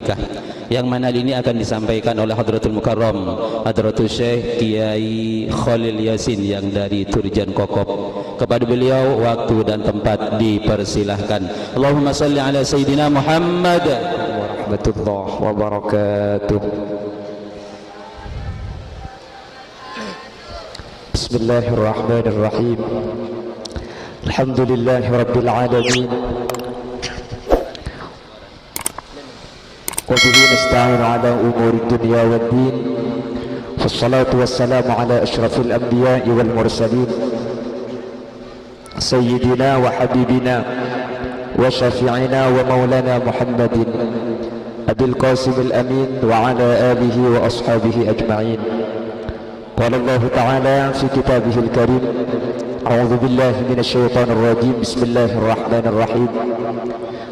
nikah, yang mana ini akan disampaikan oleh Hadratul Mukarram Hadratul Syekh Kiai Khalil Yasin yang dari Turjan Kokop. Kepada beliau waktu dan tempat dipersilahkan. Allahumma salli ala Sayyidina Muhammad wa rahmatullahi wa barakatuh. Bismillahirrahmanirrahim. Alhamdulillahi rabbil alamin. وبه نستعين على أمور الدنيا والدين والصلاة والسلام على أشرف الأنبياء والمرسلين سيدنا وحبيبنا وشفيعنا ومولانا محمد أبي القاسم الأمين وعلى آله وأصحابه أجمعين. قال الله تعالى في كتابه الكريم: أعوذ بالله من الشيطان الرجيم، بسم الله الرحمن الرحيم،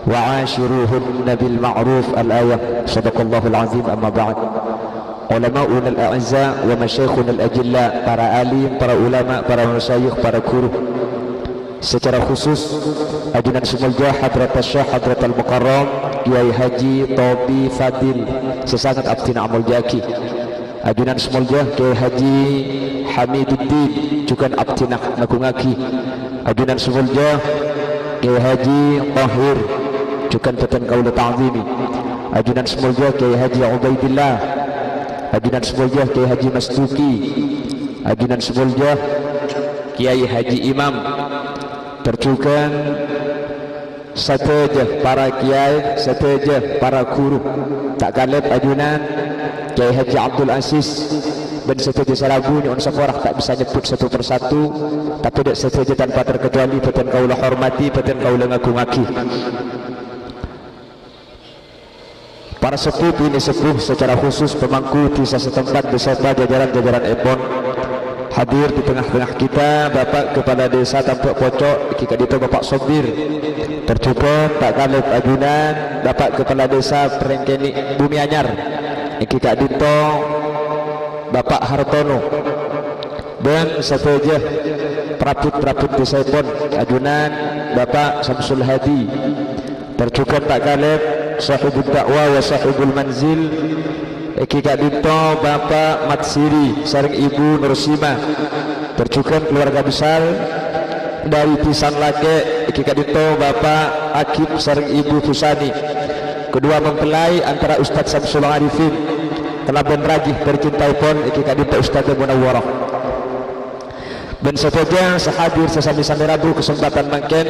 وعاشروهن بالمعروف. الآية. صدق الله العظيم. أما بعد. Ulamauna al-a'izza wa masyayikhuna al-ajilla, para alim, para ulama, para masyayikh, para guru, secara khusus ajunan Sumuljah Hadrat Syekh Hadratul Mukarram Kiai Haji Tobi Fadil sesangat abdina amul jaki, ajunan Sumuljah Kiai Haji Hamiduddin juga abdina nakungaki, ajunan Sumuljah Kiai Haji Tahir juga teten kaula ta'zimi, ajunan Sumuljah Kiai Haji Ubaidillah, ajunan Sumuljah Kiai Haji Mastuki, ajunan Sumuljah Kiai Haji Imam, terjukan sateja para kiai, sateja para guru, tak kalep ajunan Kiai Haji Abdul Aziz dan sateja salabunya on safarah tak bisa nyebut satu persatu, tapi dek sateja tanpa terkecuali peten kaula hormati, peten kaula ngagungaki. Para sepuh ini sepuh secara khusus pemangku desa setempat beserta jajaran-jajaran epon hadir di tengah-tengah kita. Bapak Kepala Desa Tampuk Pocok Kika Dito Bapak Sobir, tercukup tak kalep ajunan Bapak Kepala Desa Perengkeni Bumi Anyar Kika Dito Bapak Hartono, dan sateja praput-praput desa epon ajunan Bapak Samsul Hadi, tercukup tak kalep sahibul dakwah wa sahibul manzil Kika Dito Bapak Matsiri sareng Ibu Nursima, tercukup keluarga besar dari Pisan Lake Kika Dito Bapak Akib sareng Ibu Fusani, kedua mempelai antara Ustadz Samsul Arifin Telaben Ragih tercintai pon Kika Dito Ustadz Munawwarah, dan sateja sehadir sesami-sami Rabu kesempatan mangken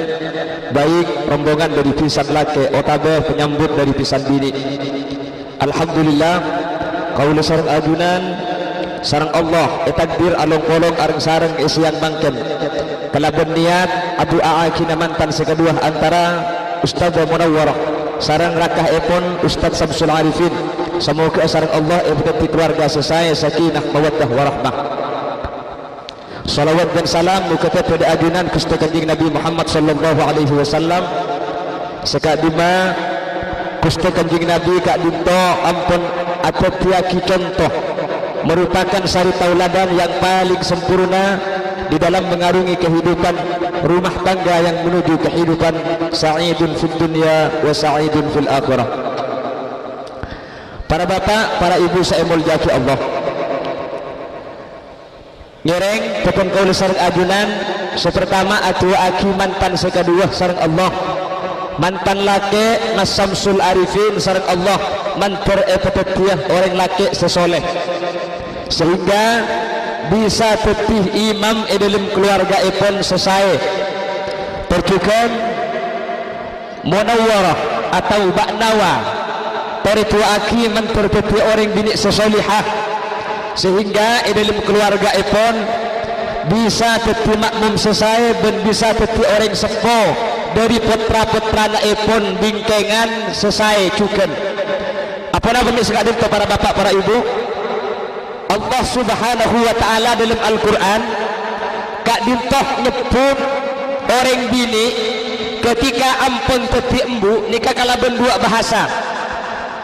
baik rombongan dari Pisan Lake otabe penyambut dari Pisan Bini. Alhamdulillah kaula sareng ajunan sareng Allah takdir along-kolong areng sareng isian mangken kalaben niat Abu Aakina mantan sekedua antara Ustaz Munawwarah sareng rakah epon Ustaz Samsul Arifin. Semoga sareng Allah ebeti keluarga sesaya sakinah mawaddah warahmah. Salawat dan salam muka pada ajunan Gusti Kanjeng Nabi Muhammad sallallahu alaihi wasallam sekadima Gusti Kanjeng Nabi Kak Dito ampun atau tiaki contoh merupakan sari tauladan yang paling sempurna di dalam mengarungi kehidupan rumah tangga yang menuju kehidupan sa'idun fid dunya wa sa'idun fil akhirah. Para bapak, para ibu saya mulyaki Allah, nyereng pepon kaula sareng ajunan sepertama atua aki mantan sekadua sareng Allah, mantan laki Mas Samsul Arifin sareng Allah, mantor epetetiah orang laki sesoleh sehingga bisa tetih imam dalam keluarga epon sesai, tercukup Munawwarah atau Baknawa toritua aki mantor tetih orang bini sesolihah sehingga dalam keluarga epon bisa tetih makmum sesai dan bisa tetih orang sepo dari putra-putra epon bingkengan sesai cuken. Apa nama sekadar para bapak, para ibu, Allah Subhanahu wa taala dalam Al-Qur'an Kak Dintoh nyebut orang bini ketika ampun tetih embu nikah kalaben dua bahasa.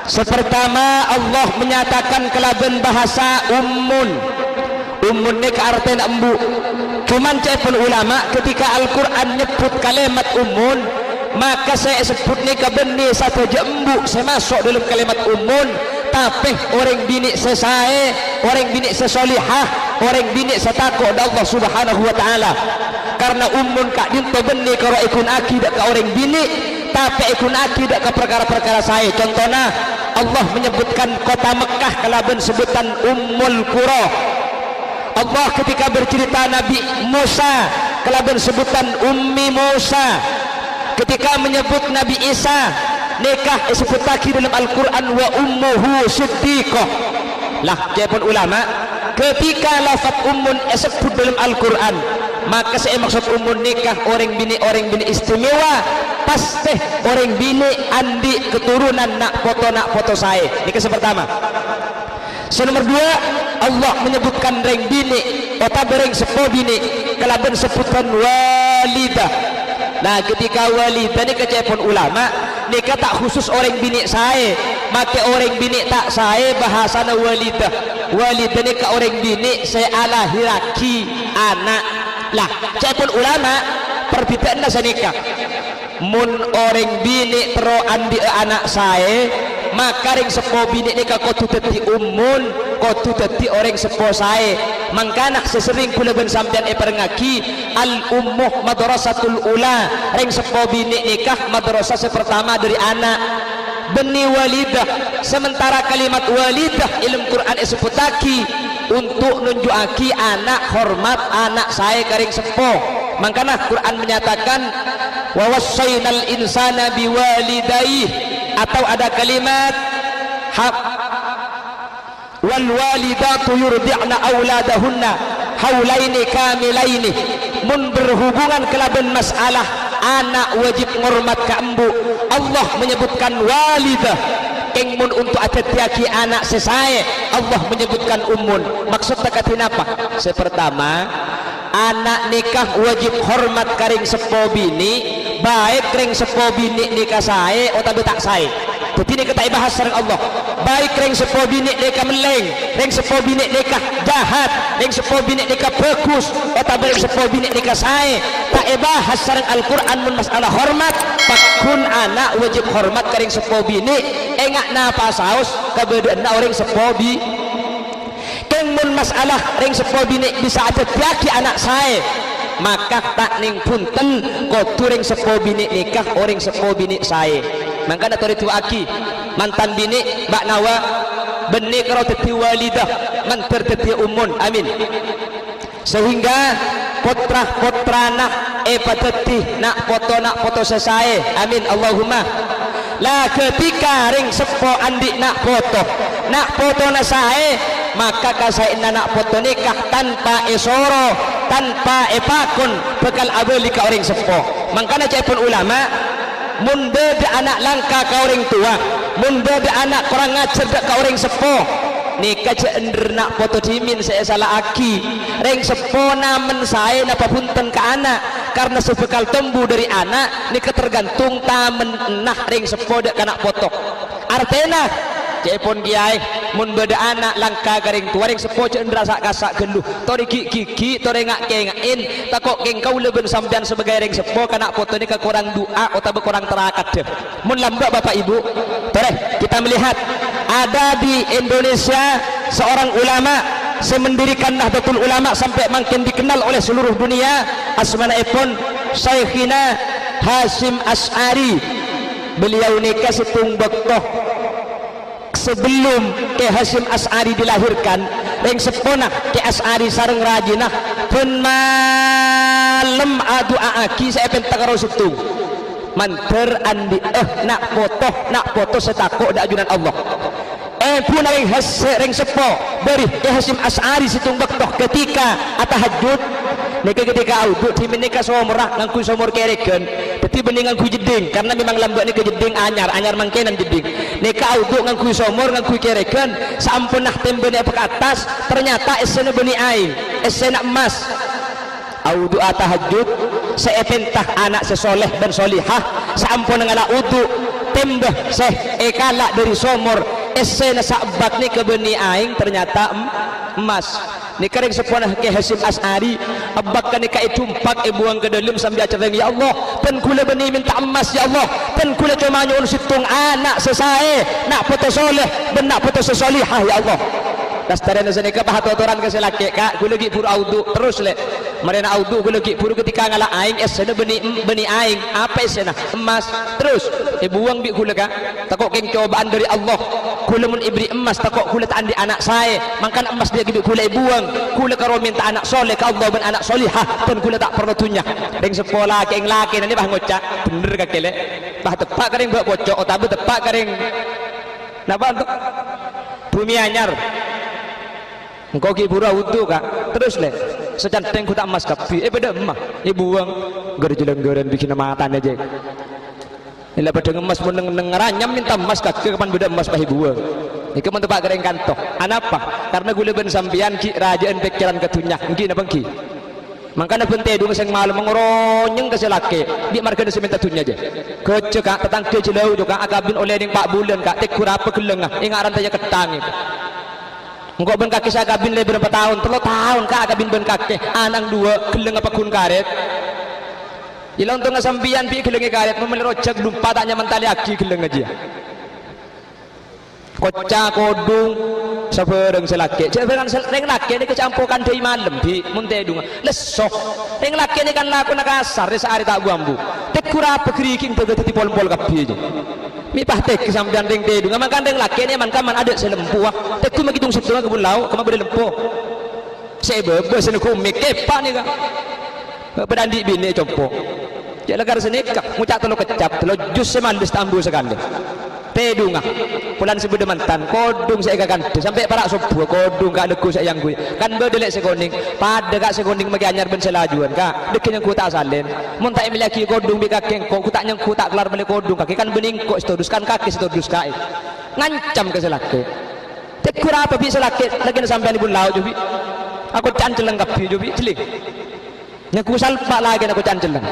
Sepertama Allah menyatakan kelaben bahasa ummun nikah artinya embu. Cuman cepun ulama ketika Al-Quran nyebut kalimat ummun maka saya sebut nikah benih satu jembu saya masuk dalam kalimat umun. Tapi orang bini sesae, orang bini sesolihah, orang bini setakut Allah subhanahu wa ta'ala. Karena umun kak dinto benih kalau ikun akidah ke orang bini, tapi ikun akidah ke perkara-perkara saya. Contohnya Allah menyebutkan kota Mekah kelaban sebutan Ummul Qura. Allah ketika bercerita Nabi Musa kelaban sebutan Ummi Musa. Ketika menyebut Nabi Isa nikah disebut lagi dalam Al-Quran wa ummuhu siddiqah. Lah jepun ulama ketika lafaz ummun disebut dalam Al-Quran, maka saya maksud ummun nikah orang bini istimewa, pasti orang bini andi keturunan nak foto saya. Ini yang pertama. Nomor dua, Allah menyebutkan reng bini atau bereng sepo bini kelaban sebutan walidah. Nah ketika walidah ini kecepon ulama nikah tak khusus orang bini saya, maka orang bini tak saya bahasana walidah. Walidah ini ke orang bini saya alahiraki anak. Lah cepon ulama perbedaan nasa nikah. Mun orang bini tero andi anak saya, maka ring sepo bini nikah kotu teti umun, kotu teti orang sepo saya. Mangkanak sesering kula ben sampean perengaki al ummuh madrasatul ula. Ring sepo bini nikah madrasah pertama dari anak. Beni walidah, sementara kalimat walidah ilmu Quran disebut lagi untuk nunjuki anak hormat anak saya karing sepo. Makanya Quran menyatakan wa wassaynal insana biwalidayhi, atau ada kalimat hak wal walidatu yurdi'na auladahunna haulaini kamilaini. Mun berhubungan kelaban masalah anak wajib ngormat ka embu, Allah menyebutkan walidah. Ing mun untuk atetiaki anak sesae, Allah menyebutkan ummun. Maksudnya katin apa? Sepertama, anak nikah wajib hormat karing sepo bini, baik ring sepo bini nikah sae atau tak sae. Jadi ini kita bahas sareng Allah. Baik ring sepo bini nikah meleng, ring sepo bini nikah jahat, ring sepo bini nikah bagus, atau ring sepo bini nikah sae. Tak bahas sareng Al-Quran mun masalah hormat. Pakun anak wajib hormat karing sepo bini, engak napa saus kebedaan orang sepo bini. Mun masalah ring sepo bini bisa ada tiaki anak saya, maka tak ning punten kotu ring sepo bini nikah orang sepo bini saya. Maka nak tori tuaki mantan bini mbak nawa benih kalau teti walidah manter teti umun. Amin. Sehingga potra nak pateti nak foto sesae. Amin Allahumma. Lah ketika ring sepo andi nak foto na sae, maka kasain anak foto nikah tanpa esoro, tanpa epakun bekal abeli ka orang sepo. Makanya cepun ulama munda de anak langka ka orang tua, munda de anak kurang ngajar ka orang sepo. Nikah cender nak foto dimin saya salah aki ring sepo namen saya napa punten ke anak, karena sebekal tembu dari anak nikah tergantung tamen nah ring sepo dek anak foto. Artena cepon kiai mun beda anak langka garing tua ring sepo cendera sak kasak geluh tori gigi tori ngak kengain takok keng kau leben sampean sebagai ring sepo kana foto ini kekurang doa atau kurang terakat deh. Mun lambak bapak ibu tore kita melihat ada di Indonesia seorang ulama semendirikan Nahdlatul Ulama sampai makin dikenal oleh seluruh dunia. Asmanaipun Syekhina Hasyim Asy'ari. Beliau nikah setung bektoh sebelum ke Hasyim Asy'ari dilahirkan. Ring sepona ke Asy'ari sareng rajinah pun malam adu aaki saya pentak karo setung manter andi nak foto setakok dak ajunan Allah. Pun ring ring sepo beri Hasyim Asy'ari situng bektoh ketika atahajud nika ketika auduk di menika somorah ngangku somor kereken dadi bening ngangku jeding karena memang lambak nika jeding anyar mangkenan jeding nika auduk ngangku somor ngangku kereken sampun nah tembene ke atas ternyata esena beni aing esena emas auduk atahajud seepentah anak sesoleh dan solihah sampun ngala uduk tembeh ekala dari somor esena sabat nika beni aing ternyata emas. ni kareng sepona ke Hasim As'ari abak kan ka itumpak buang ke dalam sambil cereng ya Allah tan kula bani minta emas ya Allah tan kula cuma nyuun situng anak sesae nak foto soleh ben nak foto sesolihah ya Allah dastaran senika bahatoran ke selaki kak kula gi pur audu terus le marena audu kula gi pur ketika ngala aing esena beni aing apa esena emas terus buang bi kula ka takok keng cobaan dari Allah kula mun ibri emas takok kula tak andi anak saya mangkan emas dia gibi kula buang kula karo minta anak soleh ka Allah ben anak solihah pun kula tak perlu tunya ring sekolah keng laki nanti bah ngocak bener ka kele bah tepak kareng buat bocok otabe tepak kareng napa untuk bumi anyar engkau ki pura wudu kak terus le secanteng ku tak emas kapi beda emah buang gerjeleng-geren bikin matan aja ila pada emas mun ngeranyam minta emas kaki kapan beda emas pahi buang iki mun tepak gereng kantoh anapa karena gula ben sambian ki rajaan pikiran ketunyak engki napa engki mangkana bente dung sing malam ngeronyeng ke selake di marga desa minta tunya aja kece kak tetangga jelau juga akabin oleh ning 4 bulan kak tek kurapa gelengah ingaran tanya ketang itu engkau ben kaki saya kabin le berapa tahun 3 tahun kak kabin ben kaki anang 2 geleng apa kun karet ilang tengah sambian pi gelengi karet memelirojak lumpa tak nyaman tali aki geleng aja kocak kodung sabareng selake jabaran reng laki ini kecampukan dari malam bi munte dung lesoh reng laki ini kan laku nak kasar sehari tak buambu tek kurapa keriking tadi pol-pol kapi aja mi pahtek sampean ring te dung makan reng laki ini man kaman ada selempu ah tek ku magitung sebetulnya kebun lau kama beda lempo saya bebas ni ku mekepa ni ka pedandi bini compo jadi lagar senika ngucak telo kecap telo jus semandis tambu sekali te dunga pulan sebeda mantan kodung saya gagan sampai parak sobu kodung gak legu saya yang gue kan bedelek sekoning pada gak sekoning magi anyar ben selajuan kak dekin yang ku tak salen mun tak miliki kodung bi kakek kok ku tak nyang ku tak kelar beli kodung kaki kan bening kok setodus kan kaki setodus kai ngancam ke selake tek kurapa bi selake lagi sampean ibu lau jubi aku canceleng kapi jubi celing nyaku salpa lagi aku canceleng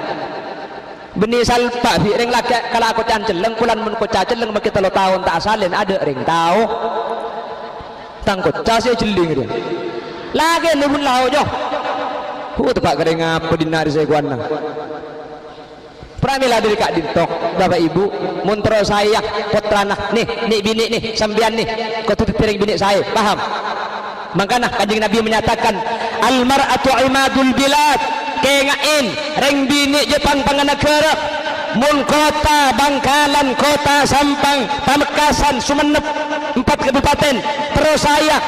beni salpa bi ring lagi kalau aku canceleng kulan mun ko canceleng maki 3 tahun tak salen ada ring tahu tangkut case jeling dia lagi lebun lau jo tepak kering apa dinari saya kuana pramila dari kak dintok bapak ibu muntro saya putrana nih bini nih sambian nih kau tutup piring bini saya paham makanya kanjeng Nabi menyatakan almar'atu imadul bilad kengain reng bini Jepang panganegara mun kota Bangkalan kota Sampang Pamekasan Sumenep 4 kabupaten terus saya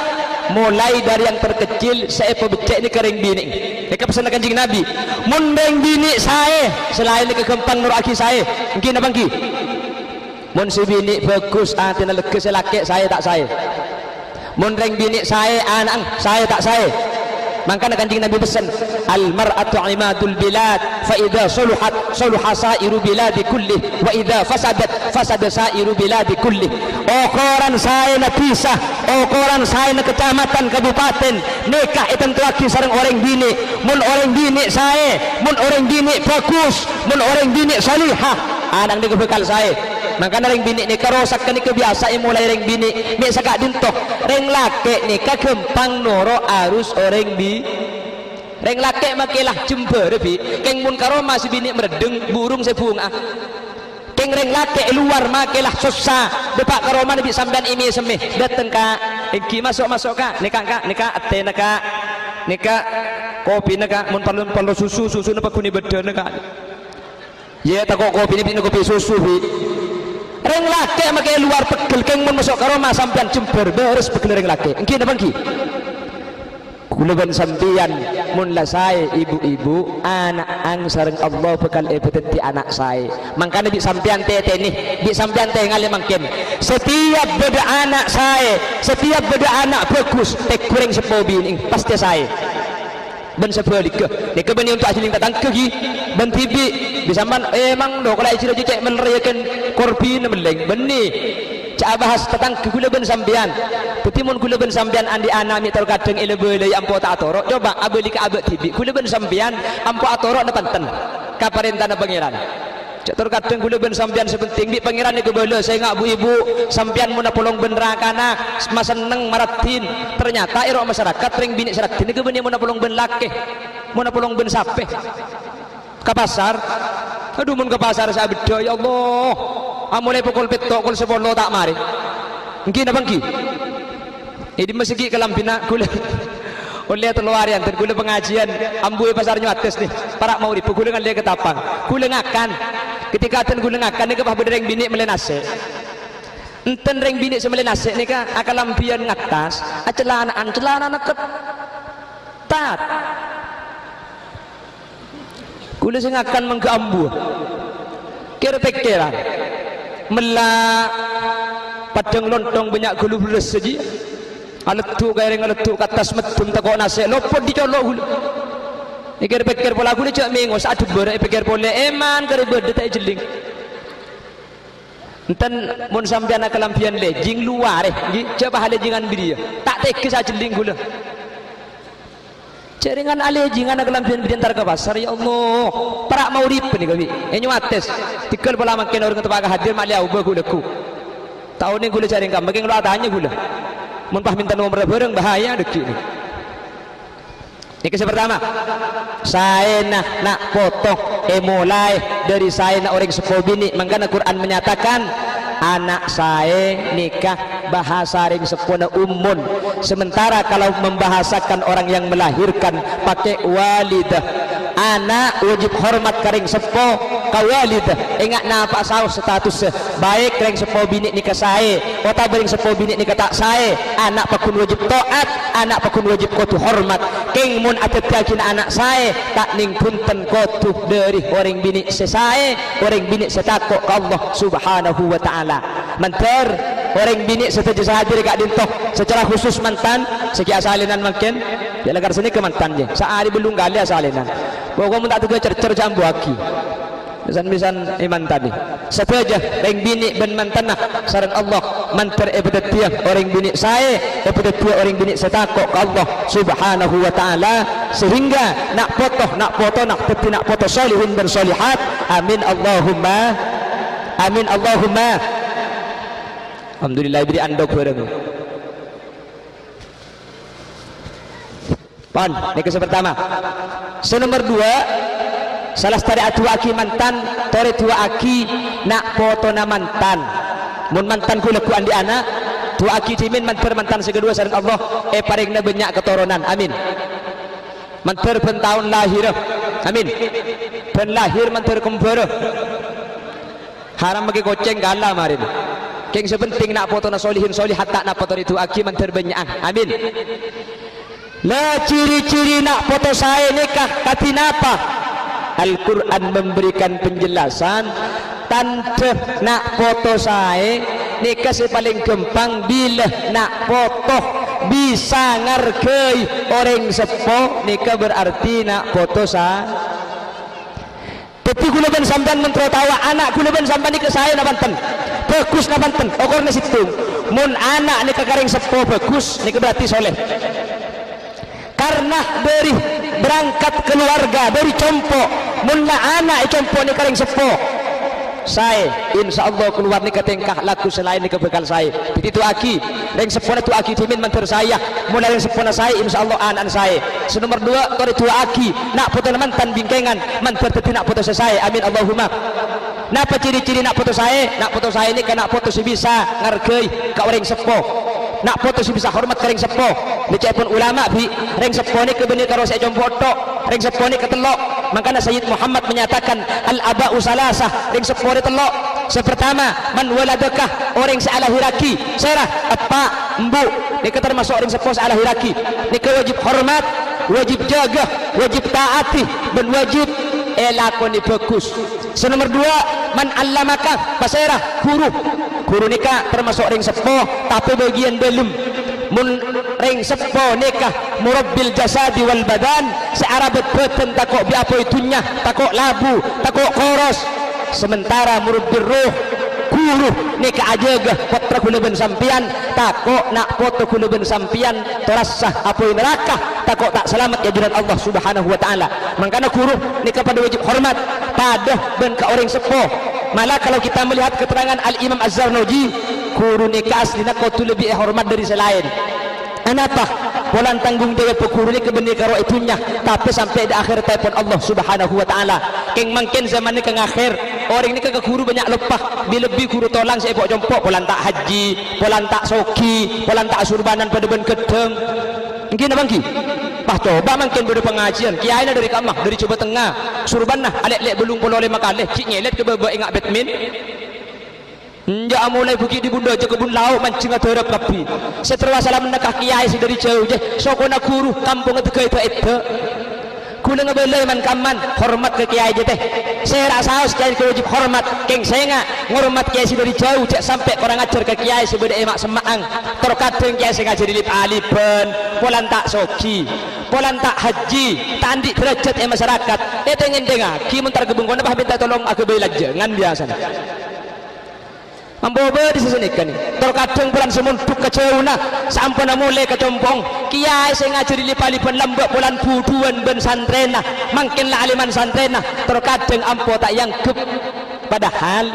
mulai dari yang terkecil saya pebecek ini kering bini ini pesan kanjeng Nabi mun reng bini saya selain ke kempang nur aki saya mungkin apa ki mun si bini bagus antina lege selake saya tak saya mun reng bini saya anak saya tak saya makanya kanjeng Nabi pesan al mar'atu imadul bilad fa idza suluhat suluha sairu biladi kulli wa idza fasadat fasada sairu biladi kulli ukuran saya na pisah ukuran saya na kecamatan kabupaten nikah itu laki sareng orang bini mun orang bini saya mun orang bini bagus mun orang bini salihah anak ni bekal saya makanya reng bini ni karosak ni kebiasa mulai reng bini ni sagak dintoh reng laki ni kagempang noro arus orang bi reng laki makilah jember bi keng mun karo masih bini meredeng burung sebunga keng reng laki luar makilah susah depak karo mana bi sampean ini semih dateng kak iki masuk kak nika ate nika kopi nika mun perlu susu napa kuni beda nika ya takok kopi ni kopi susu bi reng laki makai luar pegel keng mun masuk karo mas sampean jember beres pegel reng laki engki napa engki kula ben sampean mun la sae ibu-ibu anak ang sareng Allah bekal di anak saya mangkane bi sampean tete nih bi sampean teh ngale mangken setiap beda anak saya setiap beda anak bagus tek kurang sepobi ning pasti saya ben sebalik nek ben untuk asli datang ke gi ben tibi bisa man emang do kalau ijira cek meneriakan korban meleng beni cak bahas tentang kegula ben sambian petimun gula ben sambian andi anak mi terkadang elebele ampo tak atoro coba abeli ke abek tibi gula ben sambian ampo atoro depan ten kaparentana pangeran cak terkadang kula ben sampean sepenting bi pangeran niku bala saya ngak bu ibu sampean mun polong ben rakana mas seneng maratin ternyata iro masyarakat ring bini seratin niku ben mun polong ben lake mun polong ben sape ke pasar aduh mun ke pasar saya bedo ya Allah amule pukul 7 pukul 10 tak mari engki napa engki di masjid Kalampina kula oleh teluarian dan kula pengajian ambui pasar Nyuates nih para mau ribu kula ngan dia ketapang kula ngakan ketika ten kula ngakan ni kepah bereng bini melenase enten reng bini semelenase ni ka akalampian ngatas celana ketat kula sing akan menggambu kira-kira melak padang lontong banyak gulu beres saja aletu kaya ngaletu katas medum takok nasi lopot dicolok hulu pikir-pikir pola aku ni cak mengo saat berak pikir pola eman keribet tak jeling enten mun sampean kelampian lejing luar coba halejingan biri tak teke saat jeling gula jaringan alejingan kelampian biri antar ke pasar ya Allah perak mau rip ni kami Nyuates tikal pola makin orang ketepaga hadir mali au bagulaku tahun ni gula jaring kam makin lu tanya gula mun pah minta nomor bareng bahaya deki ni. Ini kisah pertama. Saya nak foto mulai dari saya nak orang sepuh bini mangkana Quran menyatakan anak saya nikah bahasa ring sepuna ummun sementara kalau membahasakan orang yang melahirkan pakai walidah anak wajib hormat kering sepo kawalidah ingat napa saus status baik kering sepo bini nikah saya kota bering sepo bini nikah tak saya anak pakun wajib taat anak pakun wajib kotu hormat king mun atet yakin anak saya tak ning punten kotu dari orang bini saya orang bini setakok ke Allah subhanahu wa ta'ala mantar orang bini setuju hadir kak dintoh secara khusus mantan segi asalinan makin dia lagar sini ke mantannya sehari belum kali asalinan pokoknya tak tugas cercer jambu aki misan iman tadi setuju orang bini ben mantan saran Allah mantar ibadat dia orang bini saya ibadat dia orang bini setakok ke Allah subhanahu wa ta'ala sehingga nak foto nak teti nak foto solihin dan solihat amin Allahumma alhamdulillah beri andok bareng pan ini kisah pertama senomor 2 salah setari atu aki mantan tori tua aki nak foto na mantan mun mantan ku leku andi anak tua aki timin mantan segedua sareng Allah paring na banyak keturunan amin mantar pentahun lahir amin ben lahir mantar kembar haram bagi goceng gala marin keng sepenting nak foto na solihin solihat tak nak foto itu aki mantar banyak amin lah ciri-ciri nak foto saya nikah katinapa Al-Quran memberikan penjelasan tante nak foto saya nikah si paling gampang bila nak foto bisa ngargai orang sepo nikah berarti nak foto saya tapi kula ben sampean mentro tawa anak kula ben sampean nikah saya na banten bagus na banten okor na situng mun anak nikah karing sepo bagus nikah berarti soleh karena dari berangkat keluarga dari compo munlah anak compo ni karing sepo saya insyaallah keluar ni ketengkah laku selain ni kebekal saya itu aki ring sepona tu aki timin mantar saya mulai ring sepona saya insyaallah anak saya senomor 2 tori tu aki nak foto mantan bingkengan mantar teti nak foto saya amin Allahumma napa ciri-ciri nak foto saya ni kan nak foto si bisa ngargai ka orang sepo nak foto si bisa hormat ka ring sepo pun ulama bi ring sepo ni kebenih karo saya jom foto ring sepo ni ketelok makanya Sayyid Muhammad menyatakan al-aba'u salasah ring sepo ni telok sepertama man waladakah orang sealah hiraki serah apa embu ni termasuk orang sepo sealah hiraki ni wajib hormat wajib jaga wajib taati dan wajib lakoni bagus senomor 2 man allamaka paserah guru nikah termasuk ring sepo tapi bagian belum mun ring sepo nikah murabbil jasadi wal badan searabet beten takok biapo itunya takok labu takok koros sementara murabbil ruh guru nikah ajaga potra kula ben sampian takok nak foto kula ben sampian terasah apa neraka takok tak selamat ya juran Allah subhanahu wa ta'ala makanya guru nikah pada wajib hormat padah ben ka orang sepuh. Malah kalau kita melihat keterangan Al-Imam Az-Zarnuji, guru nikah aslina kau tu lebih hormat dari selain. Kenapa? Bulan tanggung jawab guru ni kebenih karo itunya, tapi sampai di akhir telepon Allah Subhanahu wa taala. Keng mangken zaman ni keng akhir, orang ni ke guru banyak lepah, lebih guru tolang saya pok jompok, polan tak haji, polan tak soki, polan tak surbanan pada ben kedeng. Mungkin abang ki? Bah coba mungkin pada pengajian, kiai na dari kamah, dari coba tengah, surban nah, alek-alek belum boleh makaleh, cik ngelet ke bebe ingat Batman. Nja mulai bukit di bunda je kebun lauk mancing terap kapi. Seterwa salam nakah kiai si dari jauh je. Sokona guru kampung itu ke itu. Kula ngebelai man kaman hormat ke kiai je teh. Saya rasa harus kiai wajib hormat. Keng saya ngak ngormat kiai si dari jauh je sampai orang ajar ke kiai si beda emak semaang. Terkadang kiai si ngajar lip alipen, polan tak soki, polan tak haji, tandi derajat masyarakat. Tengen dengar, ki mentar gebung kono bah minta tolong aku bela jangan biasa. Mamboba di sini kan ni. Terkadang bulan semuntuk keceuna, sampai mulai kecompong. Kiai saya ngajari lipa-lipan lambak bulan buduan ben santrena, makinlah aliman santrena. Terkadang ampo tak yang kep. Padahal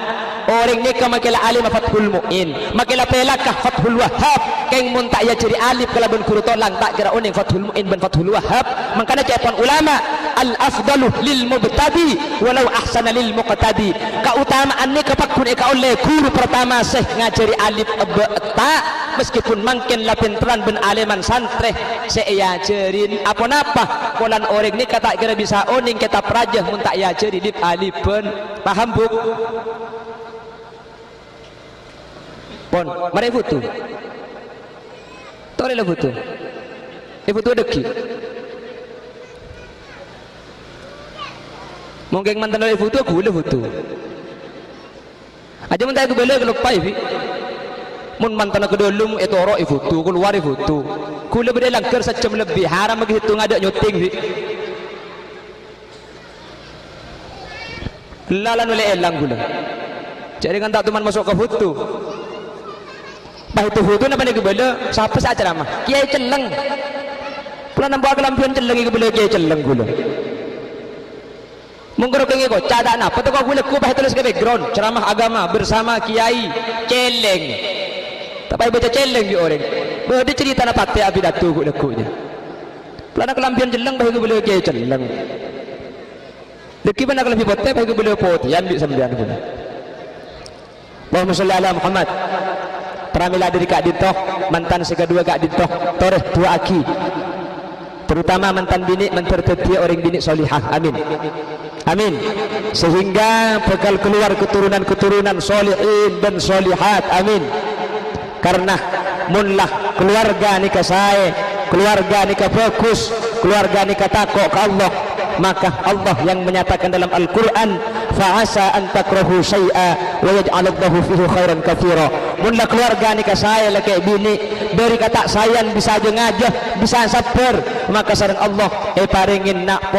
orang ni kemakilah alim Fathul Mu'in, makilah pelakah Fathul Wahhab. Keng mun tak ya jadi alif kalau ben guru tolang tak kira oning Fathul Mu'in ben Fathul Wahhab. Makanya cepan ulama al afdalu lil mubtadi walau ahsana lil muqtadi. Keutamaan ni kepakun eka oleh guru pertama seh ngajari alif ta meskipun makin lapinteran ben aliman santreh saya ajarin apa napa polan orang ni kata kira bisa oning kita perajah mun tak ya jadi lip alipen. Paham bu? Pon, mari foto. Tore la foto. Foto deki. Mungkin mantan la foto aku la foto. Aja mun tak bela kalau pai fi. Mun mantan ke dolum itu oro foto, keluar foto. Kula beda langkar sejam lebih haram bagi hitung ada nyuting fi. Lalan oleh elang gula. Jadi kan tak teman masuk ke foto. Bah itu foto napa ni kebela? Siapa saja ceramah? Kiai celeng. Pula nampak kelampian celeng kebela kiai celeng gula. Mungkin kengi ko cada apa tu kau gula ku bah tulis ke background ceramah agama bersama kiai celeng. Tak payah baca celeng di orang. Bah dia cerita napa te abi datu gula kunya. Pula kelampian celeng bah kebela kiai celeng. Deki mana kalau lebih pote bagi beliau pote yang ambil sembilan pun. Allahumma sholli ala Muhammad. Pramila diri Kak Dintoh, mantan sekedua Kak Dintoh, toreh dua aki. Terutama mantan bini menterteti orang bini solihah. Amin. Amin. Sehingga bakal keluar keturunan-keturunan solihin dan solihat. Amin. Karena munlah keluarga nikah saya, keluarga nikah bagus, keluarga nikah takok ke Allah. Maka Allah yang menyatakan dalam Al-Quran fa'asa an takrahu syai'a wa yaj'alallahu fihi khairan katsira. Munlah keluarga nikah saya laki bini beri kata sayang bisa aja ngajah bisa sabar maka sareng Allah paringin nak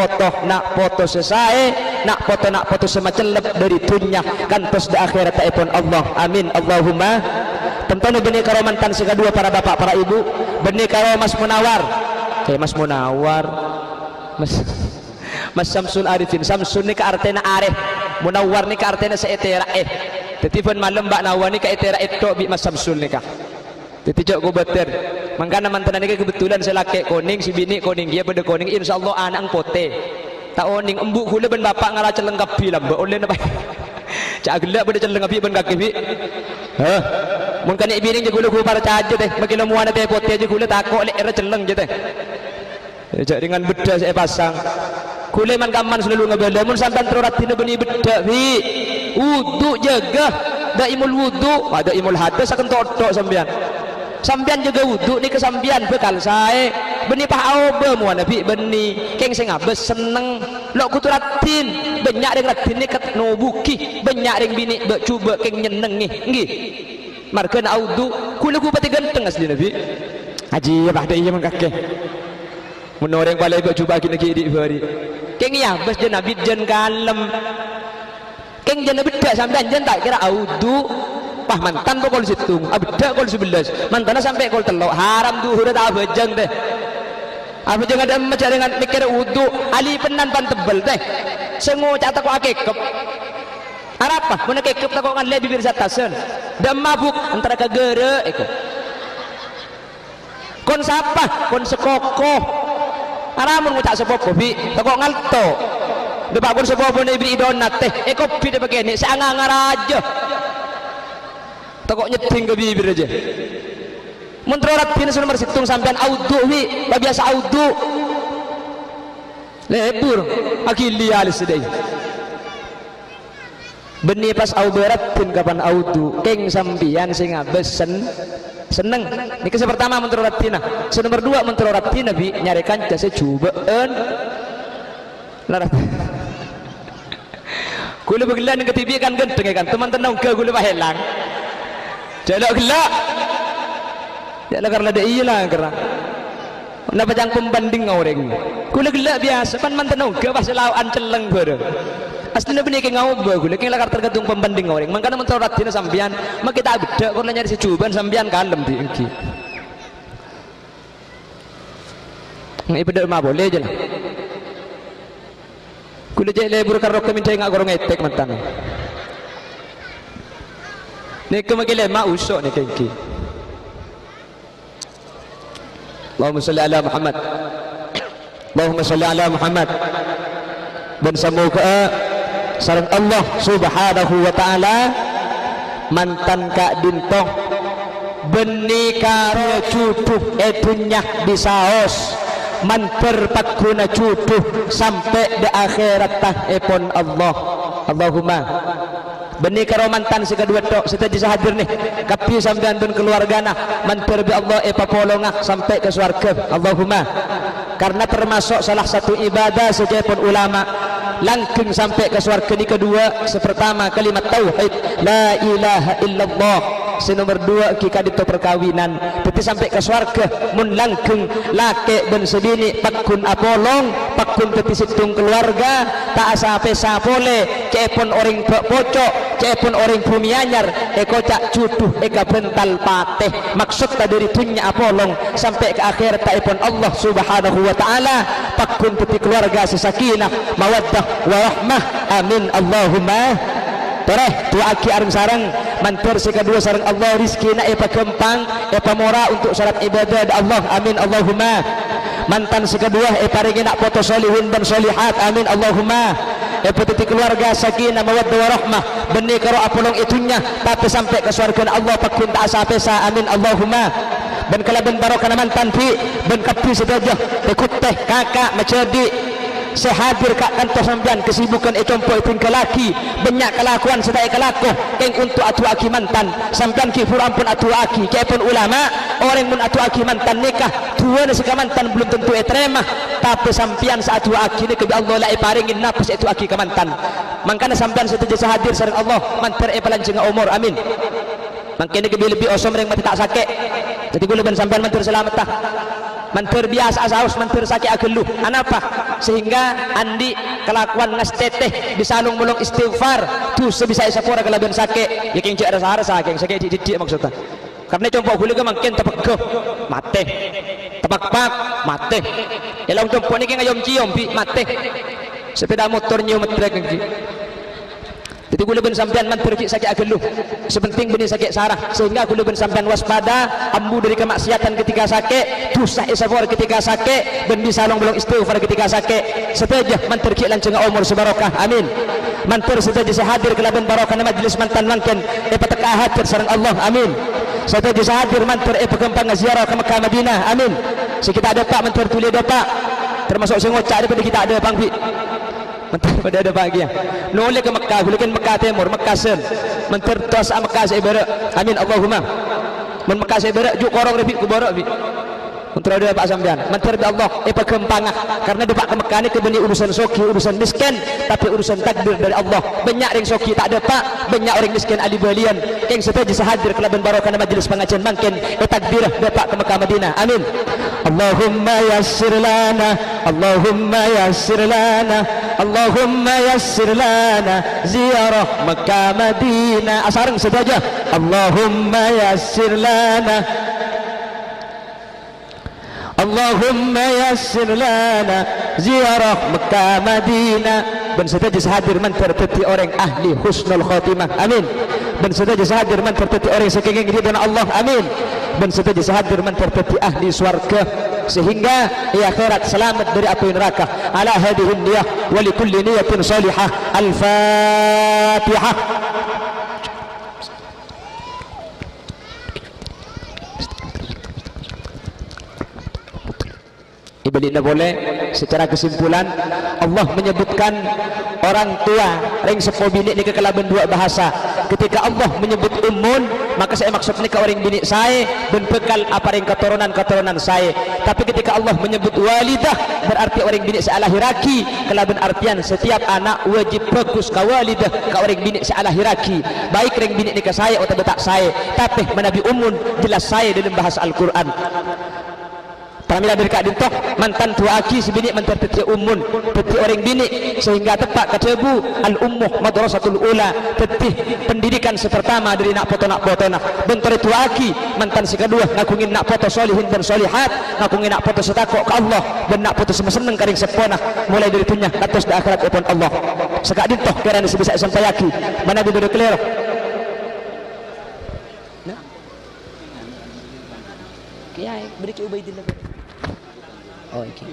foto sesae nak foto semacam dari dunia kantos di akhirat taipun Allah. Amin Allahumma. Tentu benih karo mantan sekedua para bapak para ibu benih karo Mas Munawar kayak Mas Munawar Mas Samsul Arifin. Samsul ni ke artena arif, Munawar ni ke artena seetera Tetipan malam Mbak Nawar ni ke etera etok bi Mas Samsul ni kah. Tetijak ko beter. Mangkana mantan ni kebetulan saya laki koning si bini koning dia pada koning insyaallah anak pote. Tak oning embuk kula ben bapak ngara celeng kapi lah mbak oleh napa. Cak gelak pada celeng kapi ben kaki bi. Hah. Mun kan bini je kula ku para caje teh. Makin muana teh pote je kula takok lek era celeng je teh. Jak dengan bedah saya pasang. Kuleman kaman selalu ngebela mun sampean teroratina beni bedak fi wudu jaga daimul wudu daimul hadas akan totok sampean jaga wudu ni kesambian bekal sae beni pah obe mu nabi beni keng sing abes seneng lok kuturatin banyak ring ratin ni ket no buki banyak ring bini bek cuba keng nyeneng nggih markeun wudu kula ku pati ganteng asli nabi haji bah dai mang kakek menoreng balai bek cuba kini di hari keng ya bes jen nabi jen kalem keng jen bedak sampean jen tak kira audu wah mantan kok kol situng bedak kol 11 mantana sampai kol telok haram duhur tak bejeng teh Apa jangan ada macam dengan mikir wudu ali penan pan tebel teh. Sengo cak takok akekep. Arapa mun akekep takok ngan le bibir zatasen. Dan mabuk antara kagere eko. Kon sapa? Kon sekokoh. Aramun ngucak sepopo bi takok ngalto. Depak kon sepopo ne ibri donat teh. Eko bi de begini seangangar aja. Takok nyeting ke bibir aja. Mun terorat pina nomor situng sampean audu wi, biasa audu. Lebur akili alis sedai. Beni pas auberat pun kapan audu, keng sampian sing abesen seneng. Ini kisah pertama menterorat tina. Nomor dua menterorat tina bi nyarikan jasa cubaan. Larat. Kula begelan ke TV kan gendeng kan teman tenang ke kula bahelang. Jalak gelak. Jalak karena ada iyalah kerana. Napa jang pembanding orang. Kula gelak biasa pan mantenang ke pas lawan celeng bareng. Aslinya benih ke ngau bagus, lagi lakar tergantung pembanding orang. Makanya mentorat dina sambian, mak kita beda. Kalau nyari secuban sambian kalem di engki. Ngai beda mah boleh je lah. Kulo je lebur karok kami cai ngak gorong etek mantan. Nek kemagile mak usok nek engki. Allahumma salli ala Muhammad. Allahumma salli ala Muhammad. Dan semoga sareng Allah subhanahu wa ta'ala mantan kak dintoh beni karo cutuh etunyah bisaos manter pakuna cutuh sampai di akhirat tah epon Allah. Allahumma beni karo mantan sekadua tok setelah hadir nih kapi sampean dan keluarga nah manter bi Allah epapolongah sampai ke surga. Allahumma karena termasuk salah satu ibadah sejapun ulama langkung sampai ke surga ini kedua sepertama kalimat tauhid la ilaha illallah senomor dua kika dito perkawinan tapi sampai ke surga mun langkung lake dan sebini pakun apolong pakun teti situng keluarga tak asape sapole cepon orang pocok cepon orang bumianyar ekocak cutuh eka bental pateh maksud dari tunya apolong sampai ke akhir taipun Allah subhanahu wa ta'ala pakun teti keluarga sesakinah mawaddah warahmah amin Allahumma tereh tuaki areng sarang mantur sekadua sarang Allah rizkina epa kempang epa mora untuk syarat ibadah Allah amin Allahumma mantan sekadua epa ringina foto solihun dan solihat amin Allahumma epa titi keluarga sakinah mawaddah warahmah benih karo apolong itunya tapi sampai ke surga Allah pakun tak asa pesa amin Allahumma dan kalaban barokah mantan pi ben kapi sedajah ikut teh kakak macedi sehadir kak kantor sambian kesibukan ecompo tinggal laki banyak kelakuan sedaya kelakuh yang untuk atu aki mantan sambian kifur ampun atu aki kepun ulama orang mun atu aki mantan nikah tua nasi mantan belum tentu etremah tapi sampian saat atu aki ni kebi Allah lai paringin nafas itu aki ke mantan makanya sampian setuju sehadir sareng Allah mantar epalancing umur amin makanya kebi lebih osom yang mati tak sakit jadi gue lebih sampian mantar selamat tah mantur biasa asaus mantur sakit agelu anapa sehingga andi kelakuan ngasteteh disalung mulung istighfar tu sebisa isapura kelabian sakit ya keng cek rasa-rasa keng sakit didik maksudnya karena contoh boleh ke makin tepegeh mate tepak-pak mate elang contoh ni keng ayom cium bi mate sepeda motor nyium metrek keng jadi aku lebih sampean mantur sakit agelu sepenting benih sakit sarah sehingga aku lebih sampean waspada ambu dari kemaksiatan ketika sakit dosa isafar ketika sakit dan bisa long belum istighfar ketika sakit setelah mantur lanceng umur sebarokah amin mantur setelah hadir ke laban barokah majlis mantan langken epatek hadir sareng Allah amin setelah hadir mantur pegempang ziarah ke Mekah Madinah amin sekitar ada pak mantur tulis ada pak termasuk sing ngocak daripada kita ada pangbi pada ada bahagia noleh ke Mekah gulikan Mekah Timur Mekah Sen mentir tos Mekah Seberak amin Allahumma men Mekah Seberak juk korong lebih kuborok bi untuk ada Pak sampean mentir bi Allah pegempangah karena depak ke Mekah ni kebeni urusan soki urusan miskin tapi urusan takdir dari Allah banyak ring soki tak ada pak banyak orang miskin ali balian yang setuju sehadir ke laban barokah majlis pengajian mangkin takdir depak ke Mekah Madinah amin Allahumma yassir lana Allahumma yassir lana Allahumma yassir lana ziarah Mekah Madinah asareng saja Allahumma yassir lana Allahumma yassir lana ziarah Mekah Madinah. Ben setaja hadir man terteti orang ahli husnul khatimah, amin. Ben setaja hadir man terteti orang sekenging ridha Allah, amin. Ben setaja hadir man terteti ahli swarga, sehingga di akhirat selamat dari api neraka. Ala hadhihi niyah wa li kulli niyatin salihah. Al-Fatihah. Ibadah boleh. Secara kesimpulan, Allah menyebutkan orang tua ring sepo bini ni kekelaban dua bahasa. Ketika Allah menyebut ummun, maka saya maksud ni ke orang bini saya dan bekal apa ring keturunan saya. Tapi ketika Allah menyebut walidah, berarti orang bini saya lahiraki. Kelaban artian setiap anak wajib fokus ke walidah, ke orang bini saya lahiraki. Baik ring bini ni ke saya atau tak saya. Tapi menabi ummun jelas saya dalam bahasa Al-Quran. Pramila dari kak dintoh mantan tua aki sebini mantan teti umun teti orang bini, sehingga tepat ketebu al-ummuh madrasatul ula, teti pendidikan sepertama dari nak foto nak bentar tua aki mantan si kedua ngakungin nak foto solihin dan solihat, ngakungin nak foto setakok ke Allah dan nak foto semeseneng karing sepona mulai dari dunia atas di akhirat upon Allah. Sekak dintoh kira ni bisa sampai aki mana di duduk kelero. Nah, kiai beri ke Ubaidillah. Oh, okay.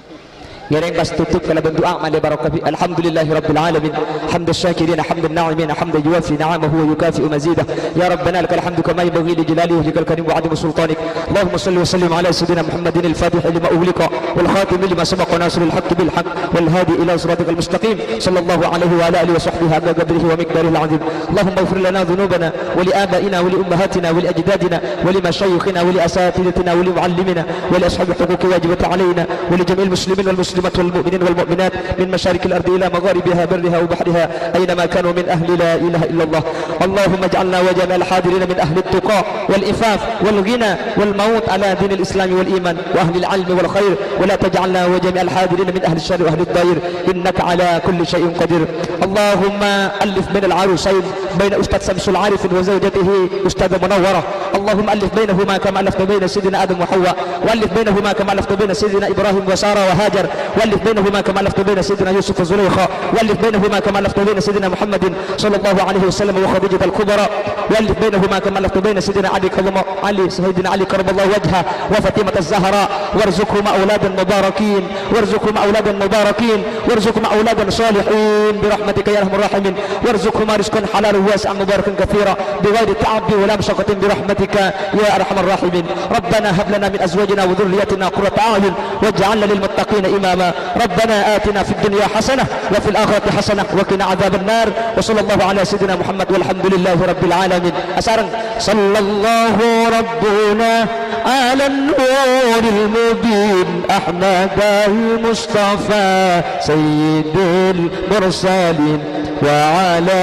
Ngereng pas tutup kalau berdoa mali barakah fi alhamdulillahi rabbil alamin hamdas syakirin hamdan na'imin hamdan yuwafi ni'amahu wa yukafi'u mazidah ya rabbana lakal hamdu kama yanbaghi li jalalihi wa likal karim wa 'azimi sultanik Allahumma salli wa sallim ala sayyidina Muhammadin al-fatih lima ughliqa wal khatim lima sabaqa nasrul haqq bil haqq wal hadi ila siratikal mustaqim sallallahu alaihi wa ala alihi wa sahbihi ala qadrihi wa miqdarihi al-'azim Allahumma ighfir lana dhunubana wa li abaina wa li ummahatina wa li ajdadina wa li mashayikhina wa li asatidatina wa li muallimina wa li ashabi huquqi wajibat alaina wa li jami'il muslimin wal muslimat والمؤمنين والمؤمنات من مشارق الأرض إلى مغاربها برها وبحرها أينما كانوا من أهل لا إله إلا الله اللهم اجعلنا وجميع الحاضرين من أهل التقى والإفاف والغنى والموت على دين الإسلام والإيمان وأهل العلم والخير ولا تجعلنا وجميع الحاضرين من أهل الشر وأهل الضير إنك على كل شيء قدير اللهم ألف بين العروسين بين أستاذ شمس العارف وزوجته أستاذ منورة اللهم ألف بينهما كما ألفت بين سيدنا آدم وحواء وألف بينهما كما ألفت بين سيدنا إبراهيم وسارة وهاجر والف بينهما كما ألفت بين سيدنا يوسف وزليخا والف بينهما كما ألفت بين سيدنا محمد صلى الله عليه وسلم وخديجة الكبرى والف بينهما كما ألفت بين سيدنا سيدنا علي كرم الله وجهه وفاطمة الزهراء وارزقهما أولادا مباركين وارزقهما أولادا مباركين وارزقهما أولادا صالحين برحمتك يا أرحم الراحمين وارزقهما رزقا حلالا واسعا مباركا كثيرا بغير تعب ولا مشقة برحمتك يا أرحم الراحمين ربنا هب لنا من أزواجنا وذريتنا قرة أعين واجعلنا للمتقين إماما ربنا آتنا في الدنيا حسنة وفي الآخرة حسنة وقنا عذاب النار وصلى الله على سيدنا محمد والحمد لله رب العالمين أسارا صلى الله ربنا على النور المبين أحمد المصطفى سيد المرسلين وعلى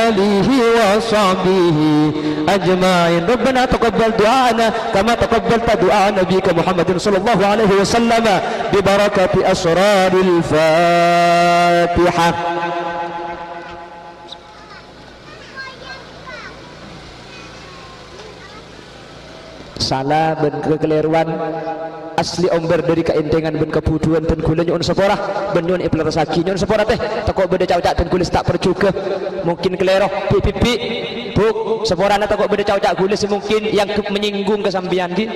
آله وصحبه أجمعين ربنا تقبل دعانا كما تقبلت دعاء نبيك محمد صلى الله عليه وسلم ببركة أسرار الفاتحة. Salah ben kekeliruan asli omber dari keintengan ben kebutuhan dan gula nyon seporah ben nyon ipler saki nyon seporah teh takok beda cawcak dan kulis tak percuke mungkin kelero pipi buk seporana takok beda cawcak gula mungkin yang menyinggung kesambian ki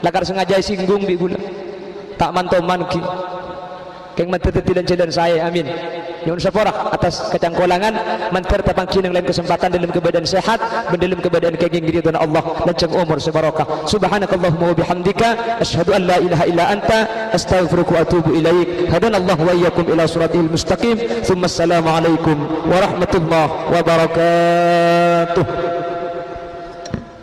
lakar sengaja singgung bi gula tak mantoman ki keng mentetilan jalan saya amin nyon seporah atas kecangkolangan manter tapangkin yang lain kesempatan dalam keadaan sehat dan dalam keadaan kenging diri tuhan Allah lanjang umur sebarokah subhanakallahumma wa bihamdika asyhadu an la ilaha illa anta astaghfiruka wa atubu ilaik hadanallahu wa iyyakum ila siratil mustaqim thumma assalamu alaikum warahmatullahi wabarakatuh.